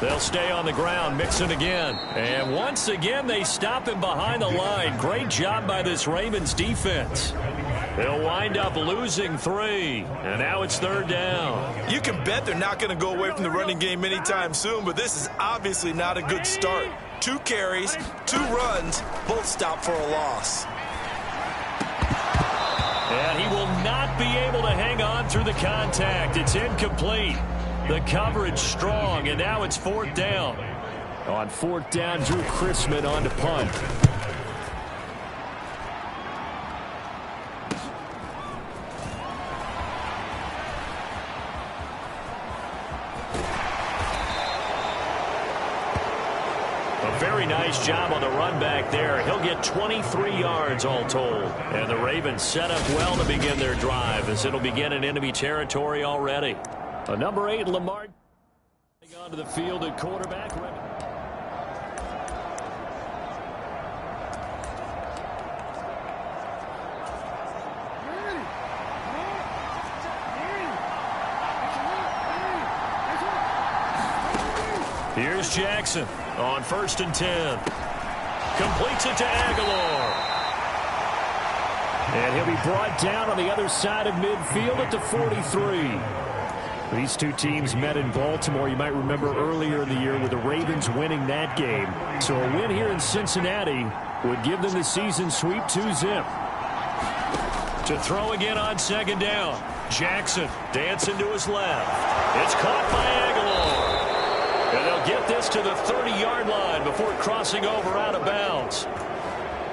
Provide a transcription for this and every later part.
They'll stay on the ground, Mixon again. And once again, they stop him behind the line. Great job by this Ravens defense. They'll wind up losing 3. And now it's 3rd down. You can bet they're not going to go away from the running game anytime soon, but this is obviously not a good start. 2 carries, 2 runs, both stopped for a loss. And he will not be able to hang on through the contact. It's incomplete. The coverage strong, and now it's 4th down. On 4th down, Drew Chrisman on to punt. A very nice job on the run back there. He'll get 23 yards all told. And the Ravens set up well to begin their drive as it'll begin in enemy territory already. A number 8, Lamar, onto the field at quarterback. Here's Jackson on 1st and 10. Completes it to Aguilar. And he'll be brought down on the other side of midfield at the 43. These two teams met in Baltimore. You might remember earlier in the year with the Ravens winning that game. So a win here in Cincinnati would give them the season sweep 2-zip. To throw again on 2nd down. Jackson dancing to his left. It's caught by Aguilar. And they'll get this to the 30-yard line before crossing over out of bounds.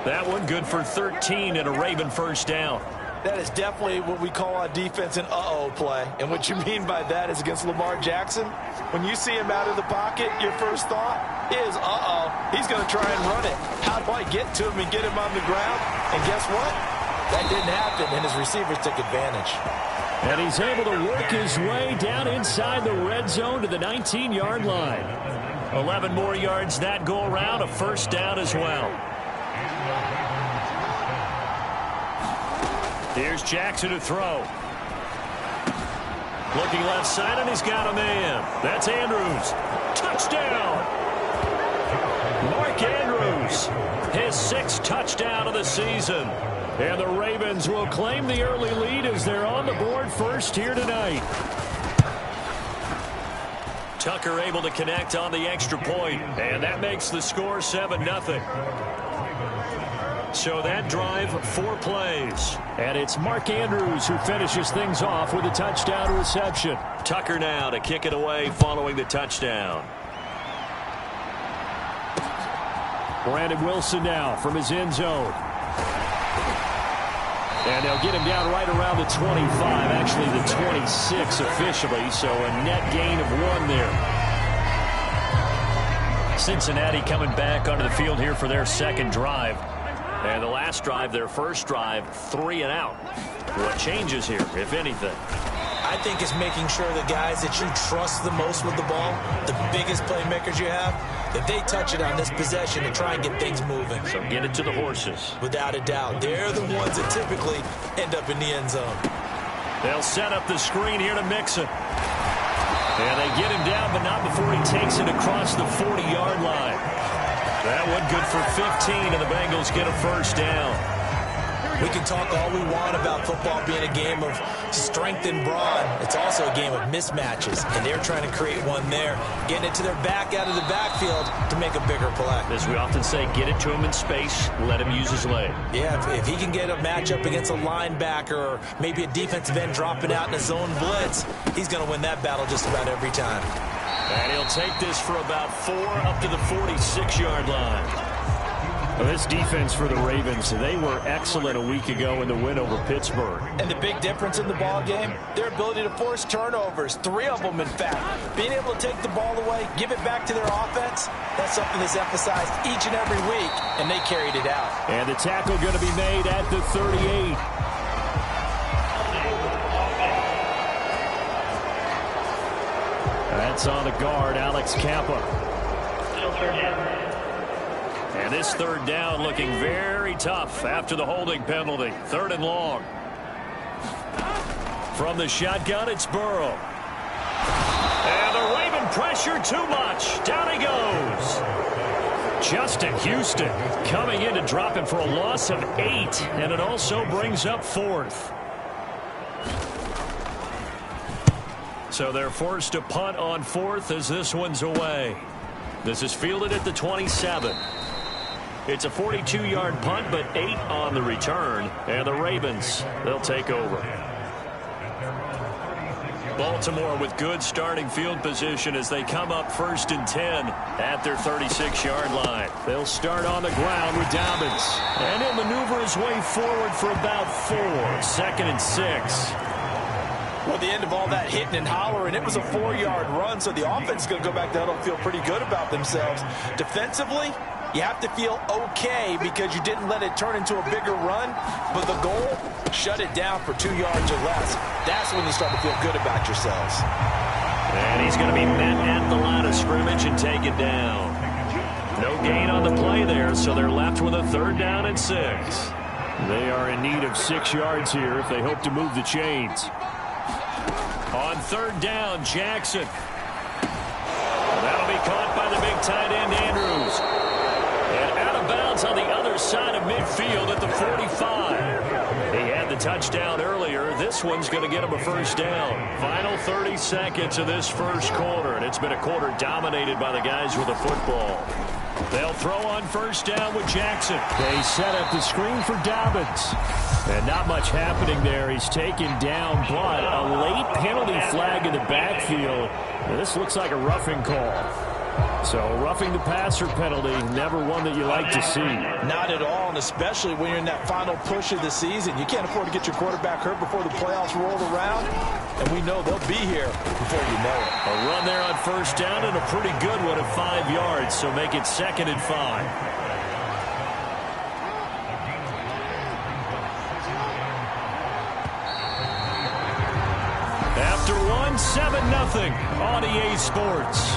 That one good for 13 and a Raven 1st down. That is definitely what we call on defense an uh-oh play. And what you mean by that is against Lamar Jackson, when you see him out of the pocket, your first thought is, uh-oh, he's going to try and run it. How do I get to him and get him on the ground? And guess what? That didn't happen, and his receivers took advantage. And he's able to work his way down inside the red zone to the 19-yard line. 11 more yards that go around, a 1st down as well. Here's Jackson to throw. Looking left side, and he's got a man. That's Andrews. Touchdown! Mark Andrews, his 6th touchdown of the season. And the Ravens will claim the early lead as they're on the board first here tonight. Tucker able to connect on the extra point, and that makes the score 7-0. So that drive, 4 plays. And it's Mark Andrews who finishes things off with a touchdown reception. Tucker now to kick it away following the touchdown. Brandon Wilson now from his end zone. And they'll get him down right around the 25, actually the 26 officially, so a net gain of 1 there. Cincinnati coming back onto the field here for their 2nd drive. And the last drive, their 1st drive, 3 and out. What changes here, if anything? I think it's making sure the guys that you trust the most with the ball, the biggest playmakers you have, that they touch it on this possession and try and get things moving. So get it to the horses. Without a doubt. They're the ones that typically end up in the end zone. They'll set up the screen here to Mixon. And they get him down, but not before he takes it across the 40-yard line. That one good for 15, and the Bengals get a 1st down. We can talk all we want about football being a game of strength and brawn. It's also a game of mismatches, and they're trying to create one there, getting it to their back out of the backfield to make a bigger play. As we often say, get it to him in space, let him use his leg. Yeah, if he can get a matchup against a linebacker or maybe a defensive end dropping out in a zone blitz, he's going to win that battle just about every time. And he'll take this for about 4 up to the 46-yard line. Well, this defense for the Ravens, they were excellent a week ago in the win over Pittsburgh. And the big difference in the ball game, their ability to force turnovers, 3 of them in fact. Being able to take the ball away, give it back to their offense, that's something that's emphasized each and every week, and they carried it out. And the tackle going to be made at the 38. That's on the guard, Alex Kappa. And this 3rd down looking very tough after the holding penalty. 3rd and long. From the shotgun, it's Burrow. And the Raven pressure too much. Down he goes. Justin Houston coming in to drop him for a loss of 8, and it also brings up 4th. So they're forced to punt on 4th as this one's away. This is fielded at the 27. It's a 42-yard punt, but 8 on the return. And the Ravens, they'll take over. Baltimore with good starting field position as they come up 1st and 10 at their 36-yard line. They'll start on the ground with Dobbins. And he'll maneuver his way forward for about 4. 2nd and 6. Well, at the end of all that hitting and hollering, it was a 4-yard run, so the offense is going to go back down and feel pretty good about themselves. Defensively, you have to feel okay because you didn't let it turn into a bigger run, but the goal, shut it down for 2 yards or less. That's when you start to feel good about yourselves. And he's going to be met at the line of scrimmage and taken down. No gain on the play there, so they're left with a 3rd down and 6. They are in need of 6 yards here if they hope to move the chains. On 3rd down, Jackson. That'll be caught by the big tight end, Andrews. And out of bounds on the other side of midfield at the 45. He had the touchdown earlier. This one's going to get him a 1st down. Final 30 seconds of this 1st quarter, and it's been a quarter dominated by the guys with the football. They'll throw on 1st down with Jackson. They set up the screen for Dobbins. And not much happening there. He's taken down, but a late penalty flag in the backfield. And this looks like a roughing call. So roughing the passer penalty, never one that you like to see. Not at all, and especially when you're in that final push of the season. You can't afford to get your quarterback hurt before the playoffs roll around. And we know they'll be here before you know it. A run there on 1st down and a pretty good one at 5 yards. So make it 2nd and 5. After 7-0 on EA Sports.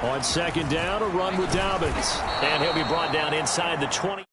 On 2nd down, a run with Dobbins. And he'll be brought down inside the 20.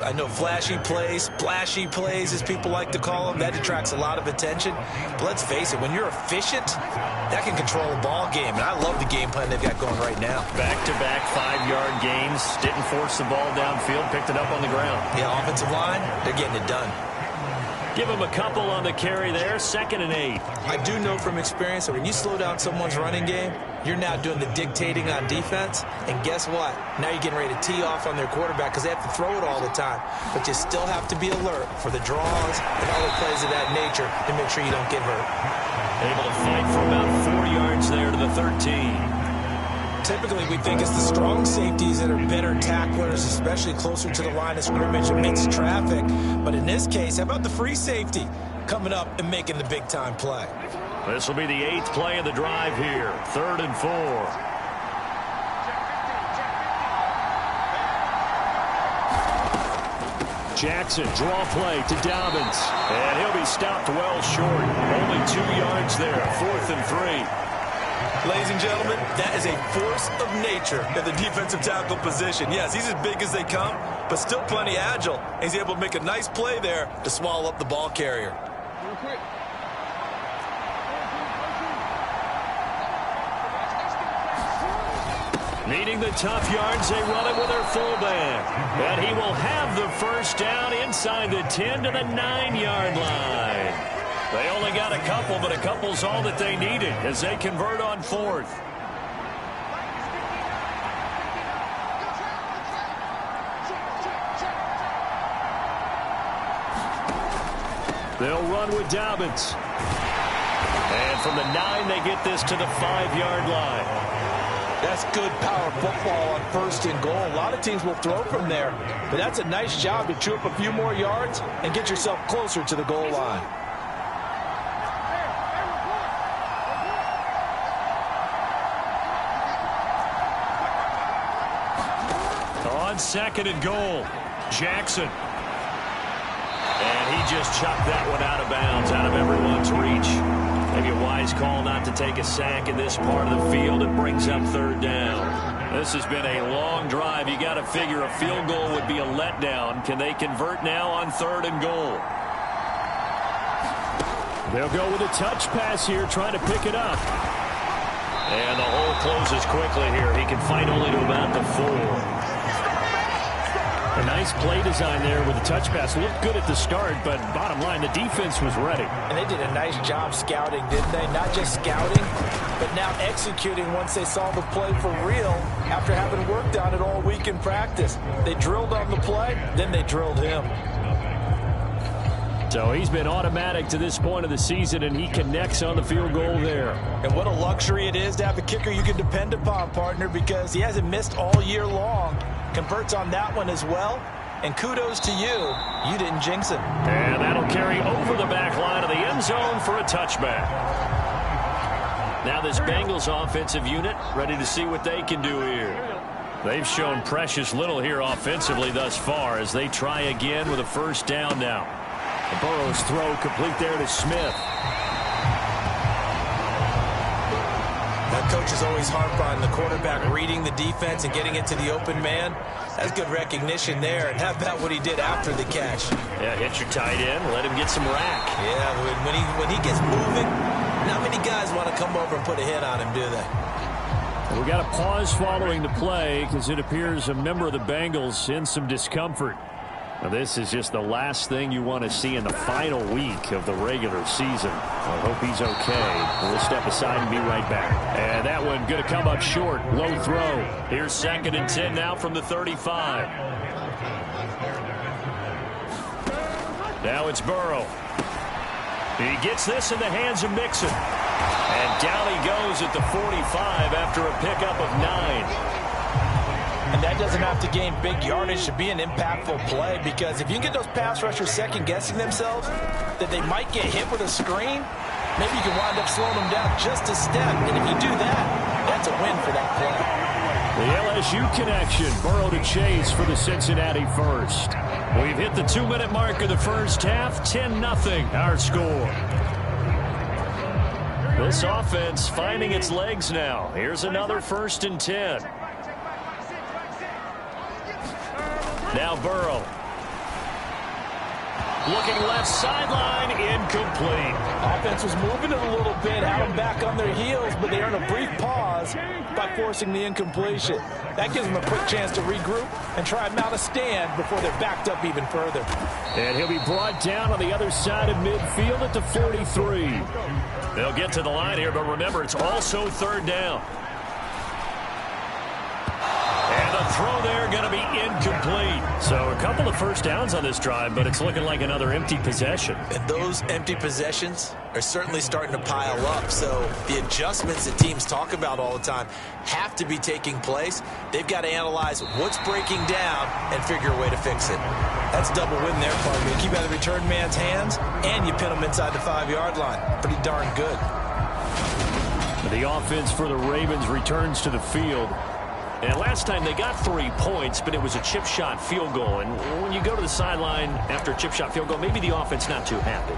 I know flashy plays, splashy plays, as people like to call them, that attracts a lot of attention. But let's face it, when you're efficient, that can control a ball game. And I love the game plan they've got going right now. Back-to-back 5-yard gains. Didn't force the ball downfield, picked it up on the ground. Yeah, offensive line, they're getting it done. Give him a couple on the carry there, 2nd and 8. I do know from experience that when you slow down someone's running game, you're now doing the dictating on defense. And guess what? Now you're getting ready to tee off on their quarterback because they have to throw it all the time. But you still have to be alert for the draws and other plays of that nature to make sure you don't get hurt. Able to fight for about 4 yards there to the 13. Typically, we think it's the strong safeties that are better tacklers, especially closer to the line of scrimmage amidst traffic. But in this case, how about the free safety coming up and making the big-time play? This will be the 8th play of the drive here, 3rd and 4. Jackson, draw play to Dobbins. And he'll be stopped well short. Only 2 yards there, 4th and 3. Ladies and gentlemen, that is a force of nature at the defensive tackle position. Yes, he's as big as they come, but still plenty agile. He's able to make a nice play there to swallow up the ball carrier. Real quick. Needing the tough yards, they run it with their fullback. And he will have the first down inside the 10 to the 9-yard line. They only got a couple, but a couple's all that they needed as they convert on 4th. They'll run with Dobbins. And from the 9, they get this to the 5-yard line. That's good power football on 1st and goal. A lot of teams will throw from there, but that's a nice job to chew up a few more yards and get yourself closer to the goal line. On 2nd and goal, Jackson. And he just chucked that one out of bounds, out of everyone's reach. Maybe a wise call not to take a sack in this part of the field. It brings up 3rd down. This has been a long drive. You got to figure a field goal would be a letdown. Can they convert now on 3rd and goal? They'll go with a touch pass here, trying to pick it up. And the hole closes quickly here. He can fight only to about the 4. A nice play design there with the touch pass. Looked good at the start, but bottom line, the defense was ready. And they did a nice job scouting, didn't they? Not just scouting, but now executing once they saw the play for real after having worked on it all week in practice. They drilled on the play, then they drilled him. So he's been automatic to this point of the season, and he connects on the field goal there. And what a luxury it is to have a kicker you can depend upon, partner, because he hasn't missed all year long. Converts on that one as well. And kudos to you. You didn't jinx him. And that'll carry over the back line of the end zone for a touchback. Now this Bengals offensive unit ready to see what they can do here. They've shown precious little here offensively thus far as they try again with a 1st down now. Burrow's throw complete there to Smith. That coach is always harp on the quarterback reading the defense and getting it to the open man. That's good recognition there. And how about what he did after the catch? Yeah, hit your tight end, let him get some rack. Yeah, when he gets moving, not many guys want to come over and put a hit on him, do they? We got a pause following the play because it appears a member of the Bengals in some discomfort. Now, this is just the last thing you want to see in the final week of the regular season. I hope he's okay. We'll step aside and be right back. And that one going to come up short. Low throw. Here's 2nd and 10 now from the 35. Now it's Burrow. He gets this in the hands of Mixon. And down he goes at the 45 after a pickup of 9. And that doesn't have to gain big yardage to be an impactful play, because if you can get those pass rushers second-guessing themselves that they might get hit with a screen, maybe you can wind up slowing them down just a step. And if you do that, that's a win for that play. The LSU connection, Burrow to Chase for the Cincinnati first. We've hit the 2-minute mark of the first half, 10-0 our score. This offense finding its legs now. Here's another 1st and 10. Now Burrow. Looking left sideline, incomplete. Offense was moving it a little bit, had them back on their heels, but they earned a brief pause by forcing the incompletion. That gives them a quick chance to regroup and try and mount a stand before they're backed up even further. And he'll be brought down on the other side of midfield at the 43. They'll get to the line here, but remember, it's also third down. And the throw there going to be incomplete. So a couple of first downs on this drive, but it's looking like another empty possession. And those empty possessions are certainly starting to pile up. So the adjustments that teams talk about all the time have to be taking place. They've got to analyze what's breaking down and figure a way to fix it. That's double win there, Parker. You keep out of the return man's hands, and you pin them inside the 5-yard line. Pretty darn good. The offense for the Ravens returns to the field. And last time they got 3 points, but it was a chip shot field goal. And when you go to the sideline after a chip shot field goal, maybe the offense not too happy.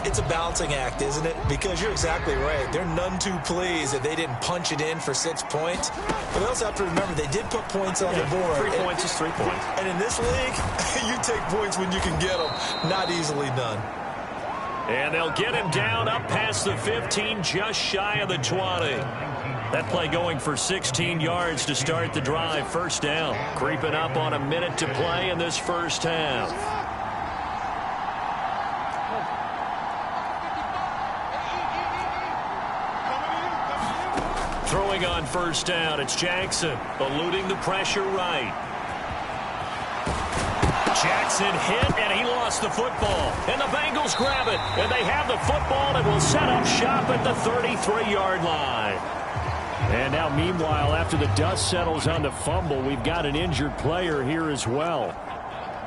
It's a balancing act, isn't it? Because you're exactly right. They're none too pleased that they didn't punch it in for 6 points. But they also have to remember they did put points on the board. 3 points is 3 points. And in this league, you take points when you can get them. Not easily done. And they'll get him down up past the 15, just shy of the 20. That play going for 16 yards to start the drive. First down. Creeping up on a minute to play in this first half. Throwing on first down, it's Jackson, eluding the pressure right. Jackson hit, and he lost the football. And the Bengals grab it, and they have the football and will set up shop at the 33-yard line. And now, meanwhile, after the dust settles on the fumble, we've got an injured player here as well.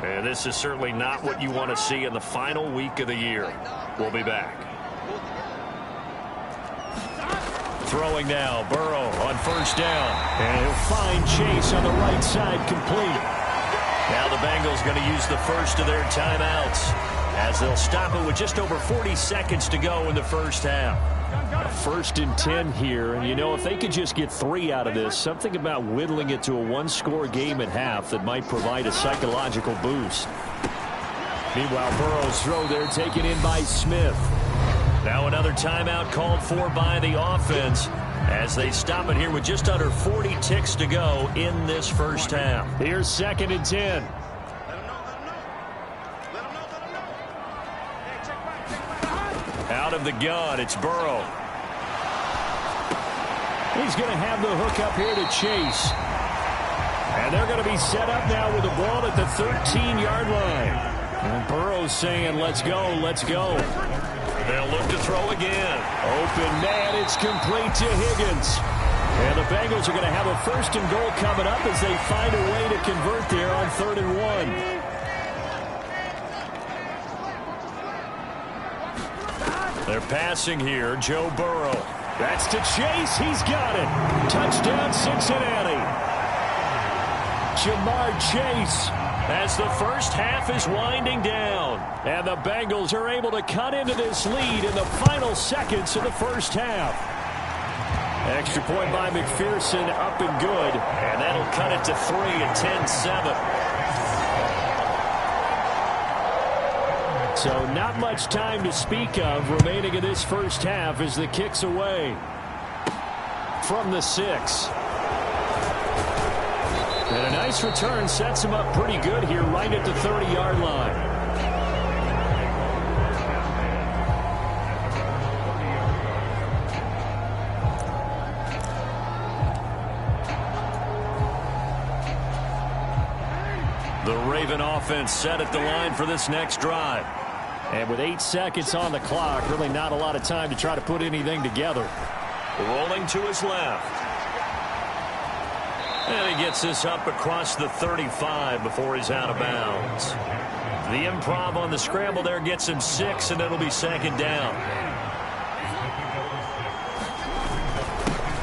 And this is certainly not what you want to see in the final week of the year. We'll be back. Throwing now, Burrow on first down. And he'll find Chase on the right side, complete. Now the Bengals going to use the first of their timeouts as they'll stop it with just over 40 seconds to go in the first half. A 1st and 10 here, and you know, if they could just get 3 out of this, something about whittling it to a 1-score game at half that might provide a psychological boost. Meanwhile, Burrow's throw there taken in by Smith. Now another timeout called for by the offense as they stop it here with just under 40 ticks to go in this first half. Here's 2nd and 10. Out of the gun, it's Burrow. He's going to have the hook up here to Chase. And they're going to be set up now with the ball at the 13-yard line. And Burrow's saying, let's go, let's go. They'll look to throw again. Open man, it's complete to Higgins. And the Bengals are going to have a 1st and goal coming up as they find a way to convert there on 3rd and 1. They're passing here, Joe Burrow. That's to Chase. He's got it. Touchdown, Cincinnati. Jamar Chase as the first half is winding down. And the Bengals are able to cut into this lead in the final seconds of the first half. Extra point by McPherson, up and good. And that'll cut it to 3 at 10-7. So not much time to speak of remaining in this first half as the kick's away from the 6. And a nice return sets him up pretty good here right at the 30-yard line. The Raven offense set at the line for this next drive. And with 8 seconds on the clock, really not a lot of time to try to put anything together. Rolling to his left. And he gets this up across the 35 before he's out of bounds. The improv on the scramble there gets him 6, and it'll be 2nd down.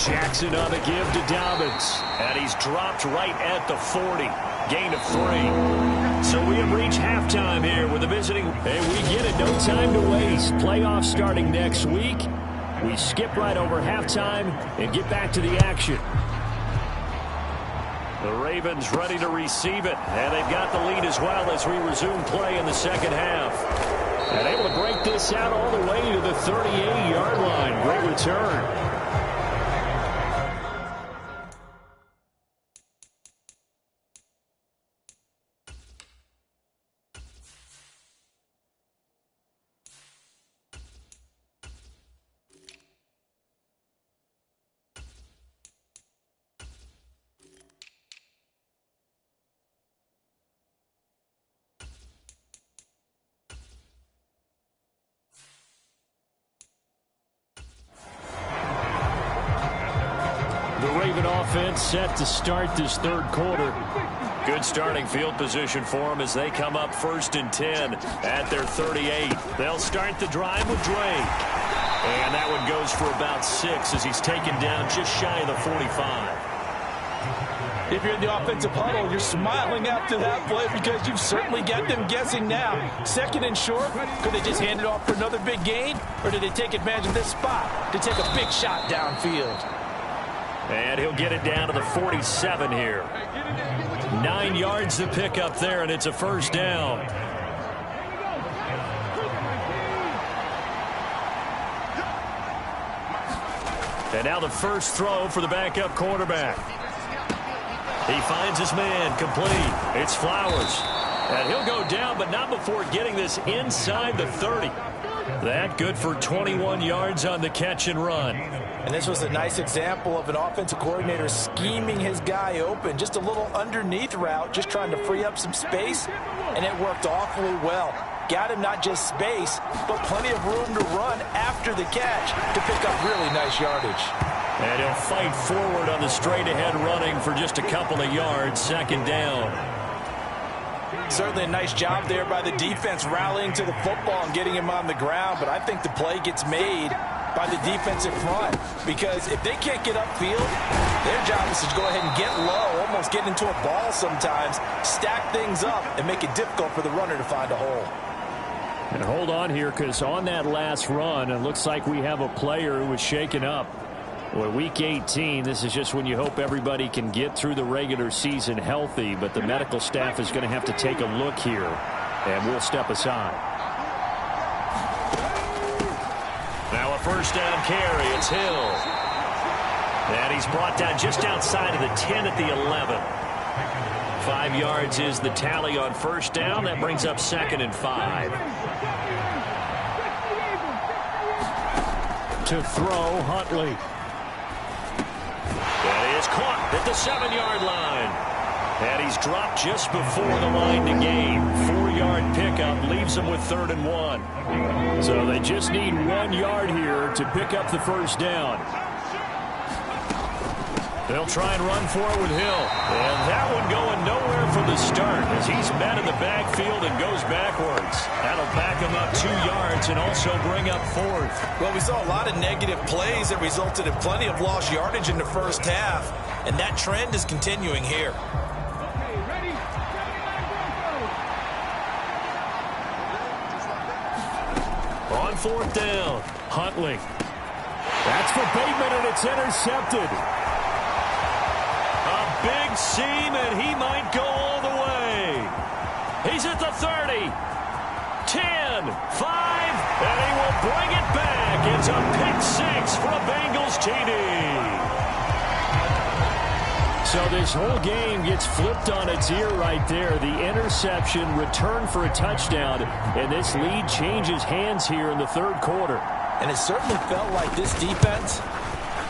Jackson on the give to Dobbins. And he's dropped right at the 40. Gain of 3. So we have reached halftime here with the visiting. And we get it, no time to waste. Playoffs starting next week. We skip right over halftime and get back to the action. The Ravens ready to receive it, and they've got the lead as well as we resume play in the second half. And able to break this out all the way to the 38-yard line. Great return. Offense set to start this third quarter. Good starting field position for them as they come up 1st and 10 at their 38. They'll start the drive with Drake. And that one goes for about 6 as he's taken down just shy of the 45. If you're in the offensive huddle, you're smiling after that play because you've certainly got them guessing now. 2nd and short, could they just hand it off for another big gain? Or did they take advantage of this spot to take a big shot downfield? And he'll get it down to the 47 here. 9 yards to pick up there, and it's a first down. And now the first throw for the backup quarterback. He finds his man, complete. It's Flowers. And he'll go down, but not before getting this inside the 30. That good for 21 yards on the catch and run. And this was a nice example of an offensive coordinator scheming his guy open. Just a little underneath route, just trying to free up some space, and it worked awfully well. Got him not just space, but plenty of room to run after the catch to pick up really nice yardage. And he'll fight forward on the straight-ahead running for just a couple of yards, 2nd down. Certainly a nice job there by the defense rallying to the football and getting him on the ground, but I think the play gets made by the defensive front, because if they can't get upfield, their job is to go ahead and get low, almost get into a ball sometimes, stack things up, and make it difficult for the runner to find a hole. And hold on here, because on that last run, it looks like we have a player who was shaken up. Well, week 18, this is just when you hope everybody can get through the regular season healthy, but the medical staff is going to have to take a look here, and we'll step aside. Now a first down carry. It's Hill. And he's brought down just outside of the 10 at the 11. 5 yards is the tally on first down. That brings up 2nd and 5. To throw, Huntley. That is caught at the 7-yard line. And he's dropped just before the line to gain. 4-yard pickup leaves him with 3rd and 1. So they just need 1 yard here to pick up the first down. They'll try and run for it with Hill. And that one going nowhere from the start as he's met in the backfield and goes backwards. That'll back him up 2 yards and also bring up 4th. Well, we saw a lot of negative plays that resulted in plenty of lost yardage in the first half. And that trend is continuing here. On 4th down, Huntley. That's for Bateman, and it's intercepted. A big seam, and he might go all the way. He's at the 30, 10, 5, and he will bring it back. It's a pick 6 for a Bengals TD. So this whole game gets flipped on its ear right there. The interception, return for a touchdown, and this lead changes hands here in the third quarter. And it certainly felt like this defense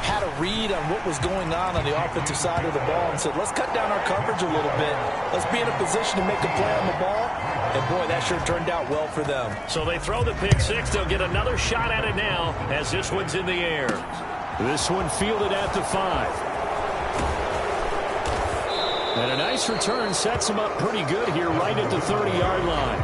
had a read on what was going on the offensive side of the ball and said, let's cut down our coverage a little bit. Let's be in a position to make a play on the ball. And, boy, that sure turned out well for them. So they throw the pick 6. They'll get another shot at it now as this one's in the air. This one fielded at the 5. And a nice return sets him up pretty good here right at the 30-yard line.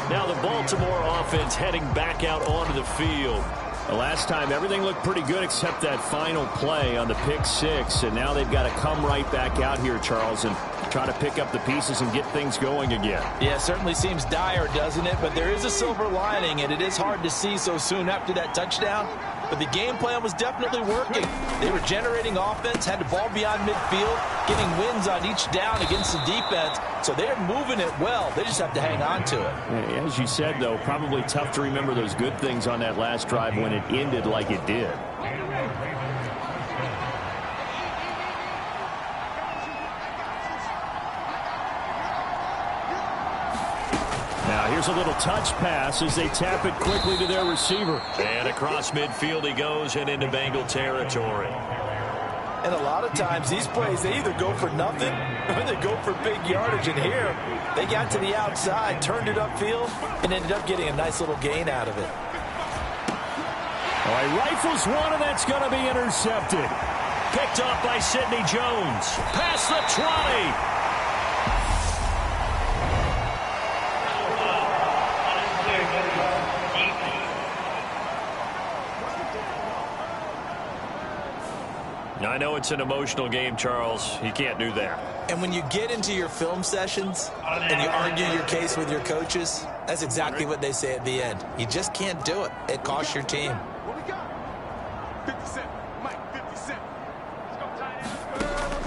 Now the Baltimore offense heading back out onto the field. The last time everything looked pretty good except that final play on the pick 6. And now they've got to come right back out here, Charles, and try to pick up the pieces and get things going again. Yeah, it certainly seems dire, doesn't it? But there is a silver lining, and it is hard to see so soon after that touchdown. but the game plan was definitely working. They were generating offense, had the ball beyond midfield, getting wins on each down against the defense, so they're moving it well. They just have to hang on to it. As you said, though, probably tough to remember those good things on that last drive when it ended like it did. Now here's a little touch pass as they tap it quickly to their receiver. And across midfield he goes and into Bengal territory. And a lot of times these plays, they either go for nothing or they go for big yardage. And here, they got to the outside, turned it upfield, and ended up getting a nice little gain out of it. All right, rifles one, and that's going to be intercepted. Picked off by Sidney Jones. Past the 20. I know it's an emotional game, Charles. You can't do that. And when you get into your film sessions and you argue your case with your coaches, that's exactly what they say at the end. You just can't do it. It costs your team.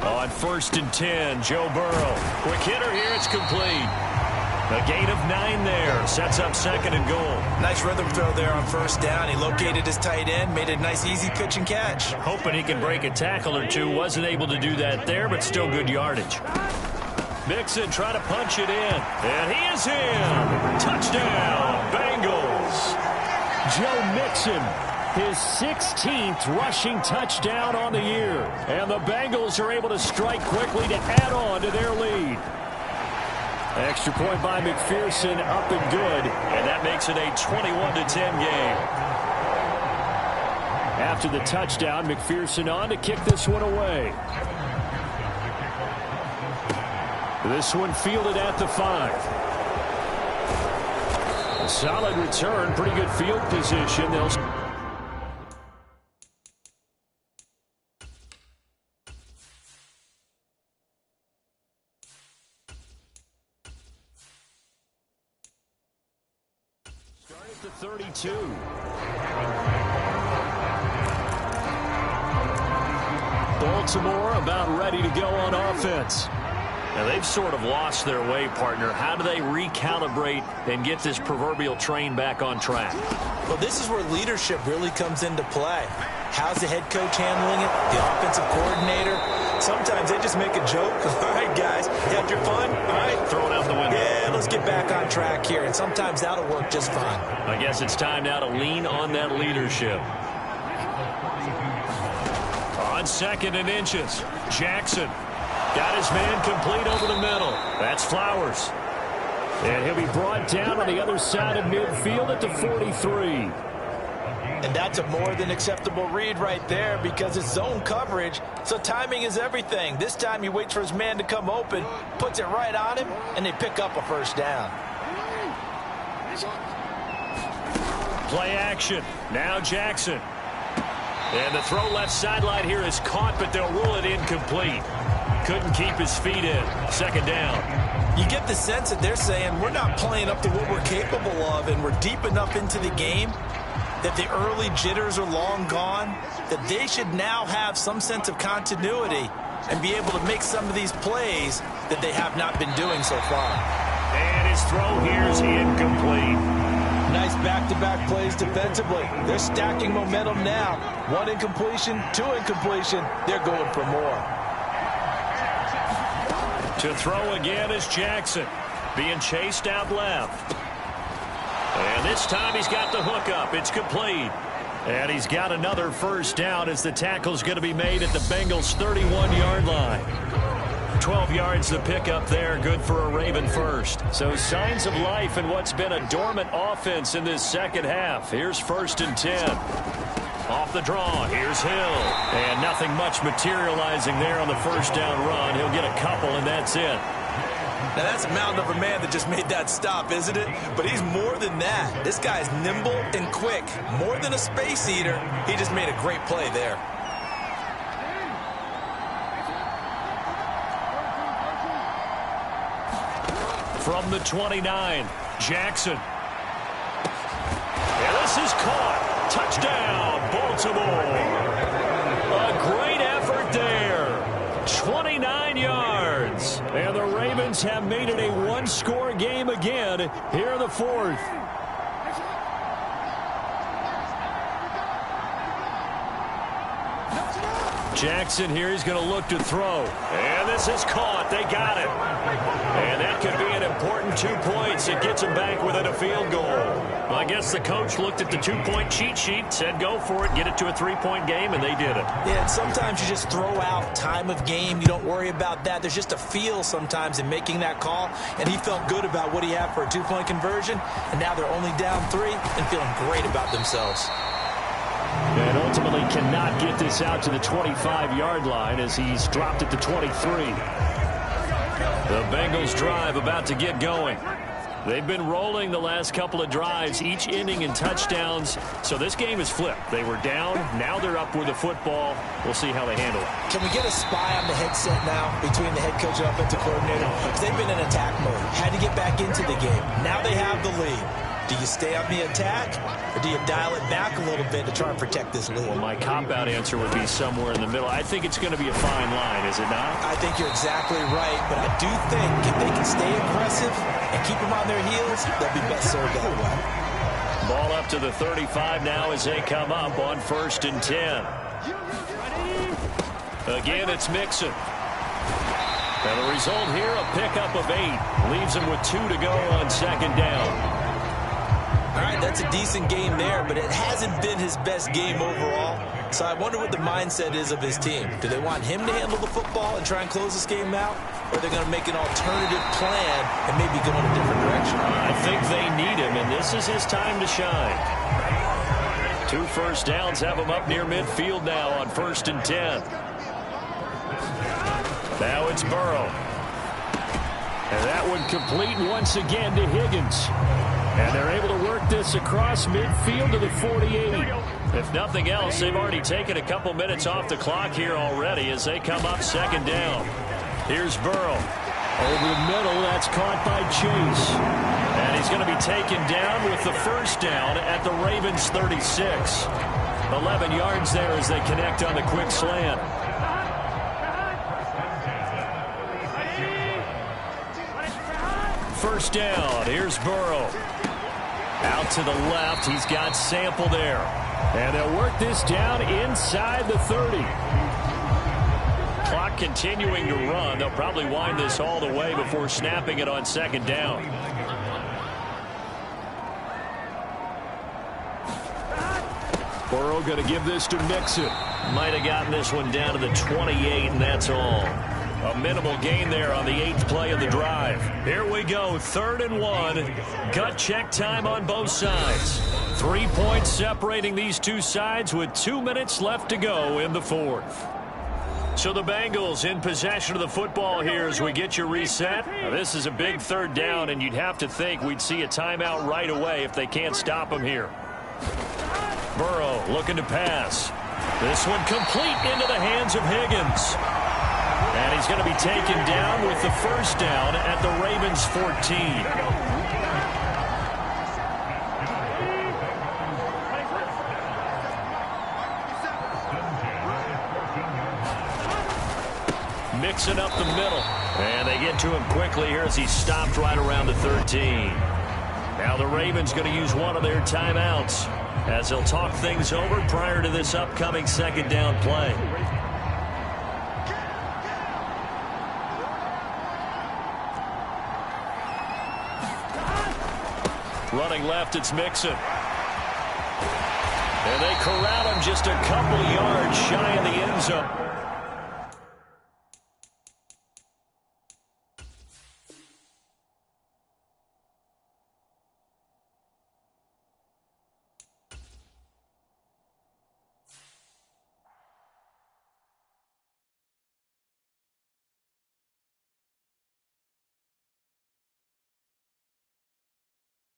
On 1st and 10, Joe Burrow. Quick hitter here, it's complete. A gain of 9 there. Sets up 2nd and goal. Nice rhythm throw there on 1st down. He located his tight end, made a nice easy pitch and catch. Hoping he can break a tackle or two. Wasn't able to do that there, but still good yardage. Mixon trying to punch it in. And he is in. Touchdown, Bengals. Joe Mixon, his 16th rushing touchdown on the year. And the Bengals are able to strike quickly to add on to their lead. Extra point by McPherson, up and good. And that makes it a 21-10 game. After the touchdown, McPherson on to kick this one away. This one fielded at the 5. A solid return, pretty good field position. They'll start at the 32. Baltimore about ready to go on offense. Now, they've sort of lost their way, partner. How do they recalibrate and get this proverbial train back on track? Well, this is where leadership really comes into play. How's the head coach handling it? The offensive coordinator? Sometimes they just make a joke. All right, guys, you had your fun? All right, Throw it out the window. yeah, let's get back on track here. And sometimes that'll work just fine. I guess it's time now to lean on that leadership. On 2nd and inches, Jackson got his man complete over the middle. That's Flowers. And he'll be brought down on the other side of midfield at the 43. And that's a more than acceptable read right there because it's zone coverage, so timing is everything. This time he waits for his man to come open, puts it right on him, and they pick up a 1st down. Play action. Now Jackson. And the throw left sideline here is caught, but they'll rule it incomplete. Couldn't keep his feet in. 2nd down. You get the sense that they're saying we're not playing up to what we're capable of, and we're deep enough into the game that the early jitters are long gone, that they should now have some sense of continuity and be able to make some of these plays that they have not been doing so far. And his throw here is incomplete. Nice back-to-back plays defensively. They're stacking momentum now. 1 incompletion, 2 incompletion. They're going for more. To throw again is Jackson. Being chased out left. And this time he's got the hook up. It's complete. And he's got another 1st down as the tackle's going to be made at the Bengals' 31-yard line. 12 yards to pick up there. Good for a Raven first. So signs of life in what's been a dormant offense in this 2nd half. Here's 1st and 10. Off the draw, here's Hill. And nothing much materializing there on the 1st down run. He'll get a couple, and that's it. Now, that's a mountain of a man that just made that stop, isn't it? But he's more than that. This guy's nimble and quick. More than a space eater. He just made a great play there. From the 29, Jackson. And this is caught. Touchdown, Baltimore. A great effort there. 29 yards. And the Ravens have made it a one-score game again here in the fourth. Jackson here, he's going to look to throw. And this is caught. They got it. And that could be an important 2 points. It gets them back within a field goal. Well, I guess the coach looked at the two-point cheat sheet, said go for it, get it to a three-point game, and they did it. Yeah, and sometimes you just throw out time of game. You don't worry about that. There's just a feel sometimes in making that call, and he felt good about what he had for a two-point conversion, and now they're only down 3 and feeling great about themselves. And ultimately cannot get this out to the 25-yard line as he's dropped it to 23. The Bengals drive about to get going. They've been rolling the last couple of drives, each ending in touchdowns. So this game is flipped. They were down. Now they're up with the football. We'll see how they handle it. Can we get a spy on the headset now between the head coach and offensive coordinator? Because they've been in attack mode. Had to get back into the game. Now they have the lead. Do you stay on the attack, or do you dial it back a little bit to try and protect this lead? Well, my cop-out answer would be somewhere in the middle. I think it's going to be a fine line, is it not? I think you're exactly right, but I do think if they can stay aggressive and keep them on their heels, they'll be best served that way. Ball up to the 35 now as they come up on 1st and 10. Again, it's Mixon. And the result here, a pickup of 8. Leaves him with 2 to go on 2nd down. All right, that's a decent game there, but it hasn't been his best game overall. So I wonder what the mindset is of his team. Do they want him to handle the football and try and close this game out? Or are they going to make an alternative plan and maybe go in a different direction? I think they need him, and this is his time to shine. 2 first downs have him up near midfield now on 1st and 10. Now it's Burrow. And that one complete once again to Higgins. And they're able to work this across midfield to the 48. If nothing else, they've already taken a couple minutes off the clock here already as they come up 2nd down. Here's Burrow. Over the middle, that's caught by Chase. And he's going to be taken down with the 1st down at the Ravens' 36. 11 yards there as they connect on the quick slant. First down, here's Burrow. Out to the left, he's got Sample there. And they'll work this down inside the 30. Clock continuing to run. They'll probably wind this all the way before snapping it on 2nd down. Burrow going to give this to Mixon. Might have gotten this one down to the 28, and that's all. A minimal gain there on the 8th play of the drive. Here we go, 3rd and 1. Gut check time on both sides. 3 points separating these two sides with 2 minutes left to go in the 4th. So the Bengals in possession of the football here as we get you reset. Now this is a big 3rd down, and you'd have to think we'd see a timeout right away if they can't stop him here. Burrow looking to pass. This one complete into the hands of Higgins. And he's going to be taken down with the 1st down at the Ravens' 14. Mixing up the middle. And they get to him quickly here as he's stopped right around the 13. Now the Ravens going to use one of their timeouts as they'll talk things over prior to this upcoming 2nd down play. Running left, it's Mixon. And they corral him just a couple yards shy of the end zone.